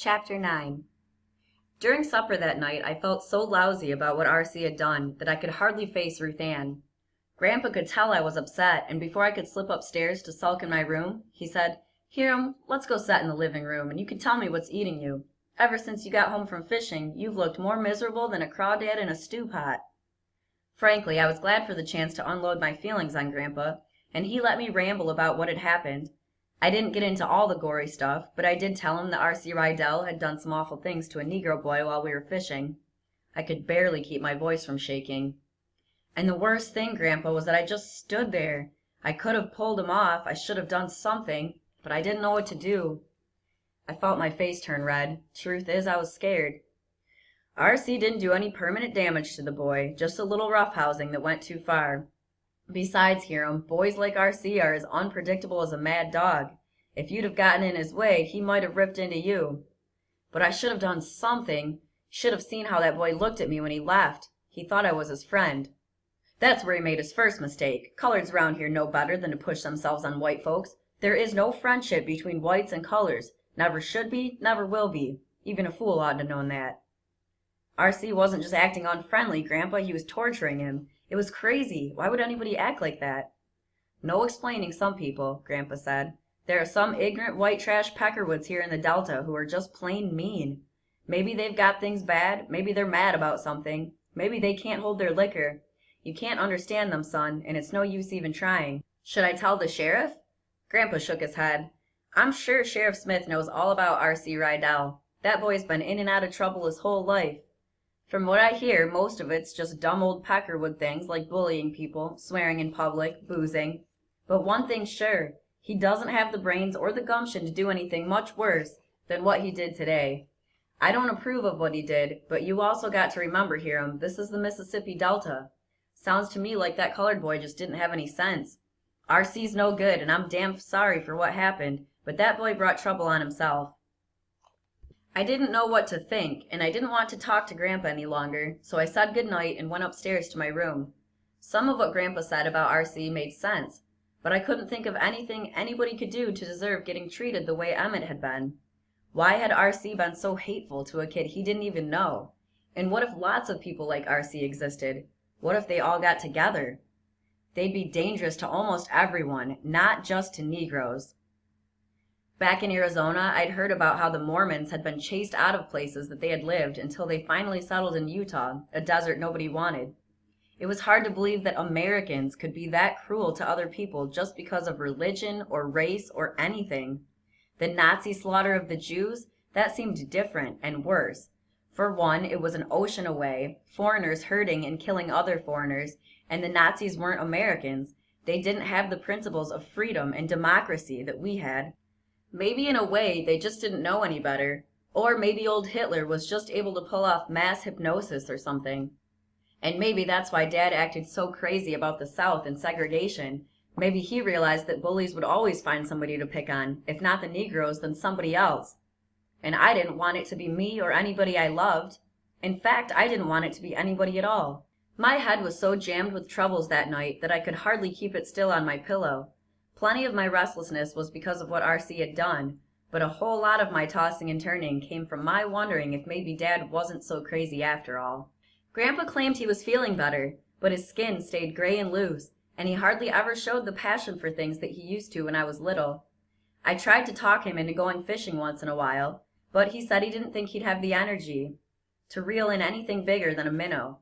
Chapter 9. During supper that night, I felt so lousy about what R.C. had done that I could hardly face Ruth Ann. Grandpa could tell I was upset, and before I could slip upstairs to sulk in my room, he said, "Hiram, let's go sit in the living room, and you can tell me what's eating you. Ever since you got home from fishing, you've looked more miserable than a crawdad in a stew pot." Frankly, I was glad for the chance to unload my feelings on Grandpa, and he let me ramble about what had happened. I didn't get into all the gory stuff, but I did tell him that R.C. Rydell had done some awful things to a Negro boy while we were fishing. I could barely keep my voice from shaking. And the worst thing, Grandpa, was that I just stood there. I could have pulled him off, I should have done something, but I didn't know what to do. I felt my face turn red. Truth is, I was scared. R.C. didn't do any permanent damage to the boy, just a little roughhousing that went too far. Besides, Hiram, boys like R.C. are as unpredictable as a mad dog. If you'd have gotten in his way, he might have ripped into you. But I should have done something. Should have seen how that boy looked at me when he left. He thought I was his friend. That's where he made his first mistake. Coloreds around here know better than to push themselves on white folks. There is no friendship between whites and colors. Never should be, never will be. Even a fool ought to have known that. R.C. wasn't just acting unfriendly, Grandpa. He was torturing him. It was crazy. Why would anybody act like that? No explaining some people, Grandpa said. There are some ignorant white trash Peckerwoods here in the Delta who are just plain mean. Maybe they've got things bad. Maybe they're mad about something. Maybe they can't hold their liquor. You can't understand them, son, and it's no use even trying. Should I tell the sheriff? Grandpa shook his head. I'm sure Sheriff Smith knows all about R.C. Rydell. That boy's been in and out of trouble his whole life. From what I hear, most of it's just dumb old Peckerwood things like bullying people, swearing in public, boozing. But one thing's sure, he doesn't have the brains or the gumption to do anything much worse than what he did today. I don't approve of what he did, but you also got to remember, Hiram, this is the Mississippi Delta. Sounds to me like that colored boy just didn't have any sense. R.C.'s no good, and I'm damn sorry for what happened, but that boy brought trouble on himself. I didn't know what to think, and I didn't want to talk to Grandpa any longer, so I said good night and went upstairs to my room. Some of what Grandpa said about R.C. made sense, but I couldn't think of anything anybody could do to deserve getting treated the way Emmett had been. Why had R.C. been so hateful to a kid he didn't even know? And what if lots of people like R.C. existed? What if they all got together? They'd be dangerous to almost everyone, not just to Negroes. Back in Arizona, I'd heard about how the Mormons had been chased out of places that they had lived until they finally settled in Utah, a desert nobody wanted. It was hard to believe that Americans could be that cruel to other people just because of religion or race or anything. The Nazi slaughter of the Jews, that seemed different and worse. For one, it was an ocean away, foreigners hurting and killing other foreigners, and the Nazis weren't Americans. They didn't have the principles of freedom and democracy that we had. Maybe in a way they just didn't know any better, or maybe old Hitler was just able to pull off mass hypnosis or something. And maybe that's why Dad acted so crazy about the South and segregation. Maybe he realized that bullies would always find somebody to pick on, if not the Negroes, then somebody else. And I didn't want it to be me or anybody I loved. In fact, I didn't want it to be anybody at all. My head was so jammed with troubles that night that I could hardly keep it still on my pillow. Plenty of my restlessness was because of what R.C. had done, but a whole lot of my tossing and turning came from my wondering if maybe Dad wasn't so crazy after all. Grandpa claimed he was feeling better, but his skin stayed gray and loose, and he hardly ever showed the passion for things that he used to when I was little. I tried to talk him into going fishing once in a while, but he said he didn't think he'd have the energy to reel in anything bigger than a minnow.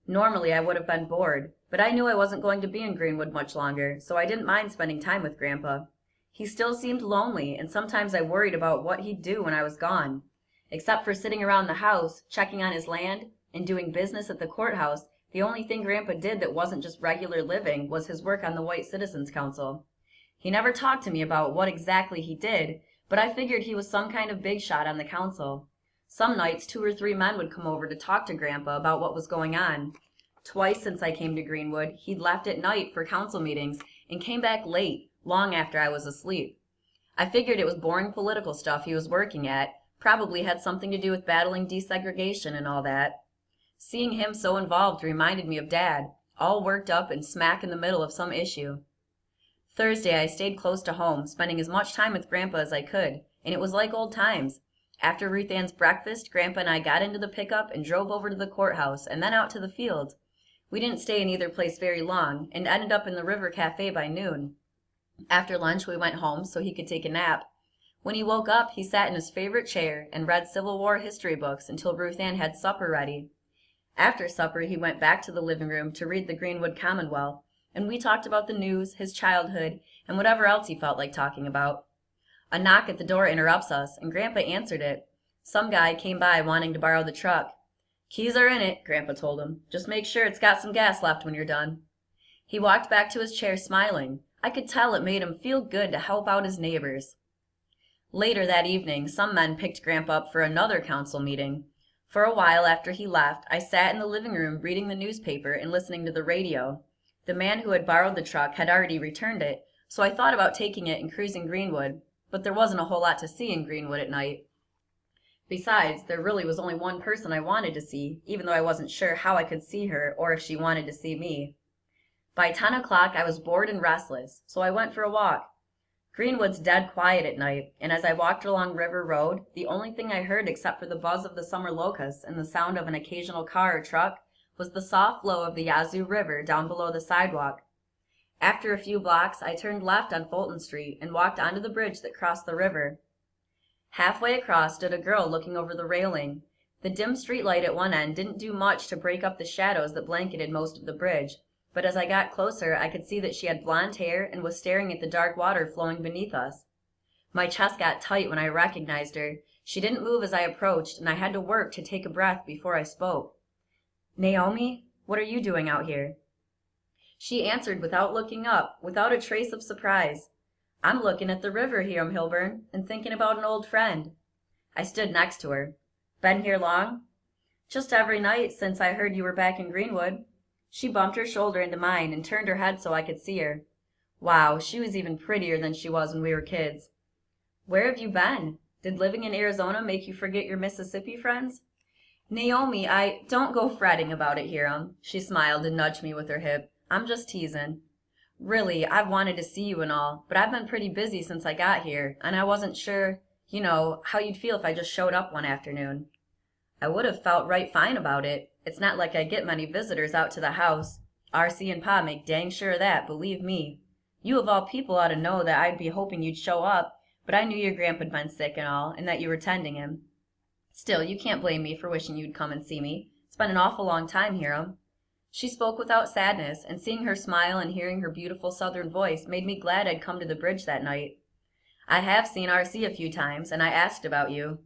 Normally I would have been bored, but I knew I wasn't going to be in Greenwood much longer, so I didn't mind spending time with Grandpa. He still seemed lonely, and sometimes I worried about what he'd do when I was gone. Except for sitting around the house, checking on his land, and doing business at the courthouse, the only thing Grandpa did that wasn't just regular living was his work on the White Citizens Council. He never talked to me about what exactly he did, but I figured he was some kind of big shot on the council. Some nights 2 or 3 men would come over to talk to Grandpa about what was going on. Twice since I came to Greenwood, he'd left at night for council meetings and came back late, long after I was asleep. I figured it was boring political stuff he was working at, probably had something to do with battling desegregation and all that. Seeing him so involved reminded me of Dad, all worked up and smack in the middle of some issue. Thursday I stayed close to home, spending as much time with Grandpa as I could, and it was like old times. After Ruth Ann's breakfast, Grandpa and I got into the pickup and drove over to the courthouse and then out to the field. We didn't stay in either place very long and ended up in the River Cafe by noon. After lunch, we went home so he could take a nap. When he woke up, he sat in his favorite chair and read Civil War history books until Ruth Ann had supper ready. After supper, he went back to the living room to read the Greenwood Commonwealth, and we talked about the news, his childhood, and whatever else he felt like talking about. A knock at the door interrupts us, and Grandpa answered it. Some guy came by wanting to borrow the truck. "Keys are in it," Grandpa told him. "Just make sure it's got some gas left when you're done." He walked back to his chair smiling. I could tell it made him feel good to help out his neighbors. Later that evening, some men picked Grandpa up for another council meeting. For a while after he left, I sat in the living room reading the newspaper and listening to the radio. The man who had borrowed the truck had already returned it, so I thought about taking it and cruising Greenwood, but there wasn't a whole lot to see in Greenwood at night. Besides, there really was only one person I wanted to see, even though I wasn't sure how I could see her or if she wanted to see me. By 10 o'clock, I was bored and restless, so I went for a walk. Greenwood's dead quiet at night, and as I walked along River Road, the only thing I heard except for the buzz of the summer locusts and the sound of an occasional car or truck was the soft flow of the Yazoo River down below the sidewalk. After a few blocks, I turned left on Fulton Street and walked onto the bridge that crossed the river. Halfway across stood a girl looking over the railing. The dim streetlight at one end didn't do much to break up the shadows that blanketed most of the bridge, but as I got closer, I could see that she had blonde hair and was staring at the dark water flowing beneath us. My chest got tight when I recognized her. She didn't move as I approached, and I had to work to take a breath before I spoke. "Naomi, what are you doing out here?" She answered without looking up, without a trace of surprise. "I'm looking at the river, Hiram Hilburn, and thinking about an old friend." I stood next to her. "Been here long?" "Just every night since I heard you were back in Greenwood." She bumped her shoulder into mine and turned her head so I could see her. Wow, she was even prettier than she was when we were kids. "Where have you been? Did living in Arizona make you forget your Mississippi friends?" "Naomi, don't go fretting about it, Hiram." She smiled and nudged me with her hip. "I'm just teasing. Really, I've wanted to see you and all, but I've been pretty busy since I got here, and I wasn't sure, how you'd feel if I just showed up one afternoon." I would have felt right fine about it. It's not like I get many visitors out to the house. R.C. and Pa make dang sure of that, believe me. You of all people ought to know that I'd be hoping you'd show up, but I knew your grandpa'd been sick and all, and that you were tending him. Still, you can't blame me for wishing you'd come and see me. It's been an awful long time, Hiram." She spoke without sadness, and seeing her smile and hearing her beautiful southern voice made me glad I'd come to the bridge that night. "I have seen R.C. a few times, and I asked about you."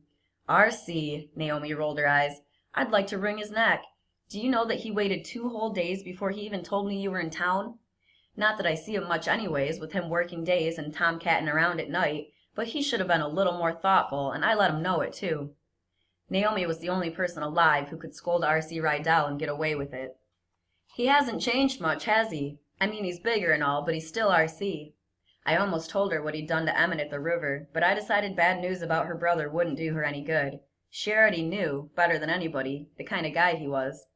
"R.C.!" Naomi rolled her eyes. "I'd like to wring his neck. Do you know that he waited 2 whole days before he even told me you were in town? Not that I see him much anyways, with him working days and tomcatting around at night, but he should have been a little more thoughtful, and I let him know it, too." Naomi was the only person alive who could scold R.C. Rydell and get away with it. "He hasn't changed much, has he? I mean, he's bigger and all, but he's still R.C. I almost told her what he'd done to Emmett at the river, but I decided bad news about her brother wouldn't do her any good. She already knew, better than anybody, the kind of guy he was.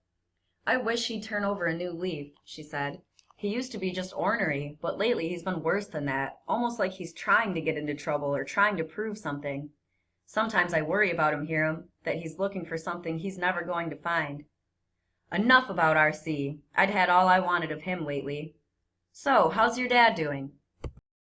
"I wish he'd turn over a new leaf," she said. "He used to be just ornery, but lately he's been worse than that, almost like he's trying to get into trouble or trying to prove something. Sometimes I worry about him, Hiram, that he's looking for something he's never going to find." Enough about R.C. I'd had all I wanted of him lately. "So, how's your dad doing?"